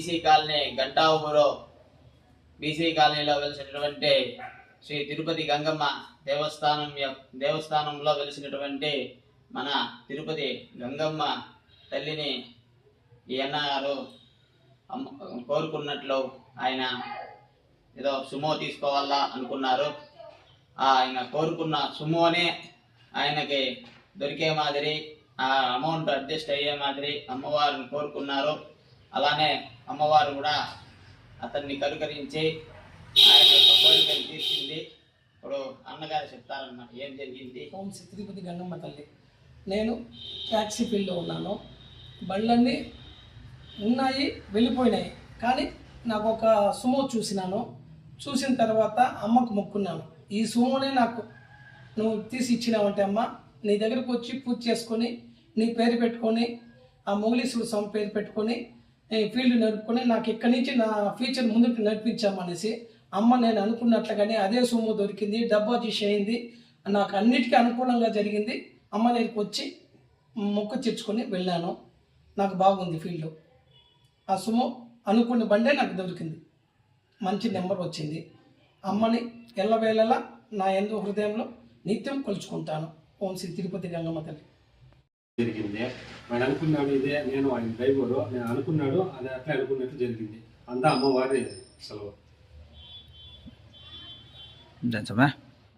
BC colony Ganta ఊరు BC కాలనీలో వెలిసినటువంటి శ్రీ తిరుపతి గంగమ్మ దేవస్థానంలో వెలిసినటువంటి మన తిరుపతి గంగమ్మ తల్లిని ఈ అన్నగారు కోరుకున్నట్లు ఆయన ఏదో సుమో తీసుకోవాలా అనుకున్నారు. ఆయన కోరుకున్న సుమోనే ఆయనకి దొరికే మాదిరి, ఆ అమౌంట్ అడ్జస్ట్ అయ్యే మాదిరి అమ్మవారిని కోరుకున్నారు. అలానే అమ్మవారు కూడా అతన్ని కనుకరించి ఆయన యొక్క కోరికలు తీర్చింది. ఇప్పుడు అన్నగారు చెప్తారన్నమాట ఏం జరిగింది. ఓం శ్రీ తిరుపతి గంగమ్మ తల్లి. నేను ట్యాక్సీ ఫీల్డ్లో ఉన్నాను. బండ్లన్నీ ఉన్నాయి, వెళ్ళిపోయినాయి. కానీ నాకు ఒక సుమో చూసిన తర్వాత అమ్మకు మొక్కున్నాను. ఈ సుమోనే నాకు నువ్వు తీసి ఇచ్చినావంటే అమ్మ, నీ దగ్గరకు వచ్చి పూజ చేసుకొని నీ పేరు పెట్టుకొని ఆ మొగలీశ్వర స్వామి పేరు పెట్టుకొని ఫీల్డ్ నడుపుకొని నాకు ఇక్కడి నుంచి నా ఫ్యూచర్ ముందుకు నడిపించామనేసి అమ్మ నేను అనుకున్నట్లుగానే అదే సుమో దొరికింది, డబ్బా తీసి అయింది, నాకు అన్నిటికీ అనుకూలంగా జరిగింది. అమ్మ దగ్గరికి వచ్చి మొక్కు తెచ్చుకొని వెళ్ళాను. నాకు బాగుంది ఫీల్డ్. ఆ సుమో అనుకున్న బండే నాకు దొరికింది, మంచి నెంబర్ వచ్చింది. అమ్మని ఎల్లవేళలా నా ఎందు హృదయంలో నిత్యం కొలుచుకుంటాను. ఓం శ్రీ తిరుపతి గంగమ్మ తల్లి. జరిగింది ఆయన అనుకున్నాడు, ఇదే నేను ఆయన డ్రైవరు, నేను అనుకున్నాడు అది అట్లా అనుకున్నట్టు జరిగింది. అంతా అమ్మవారి సెలవు.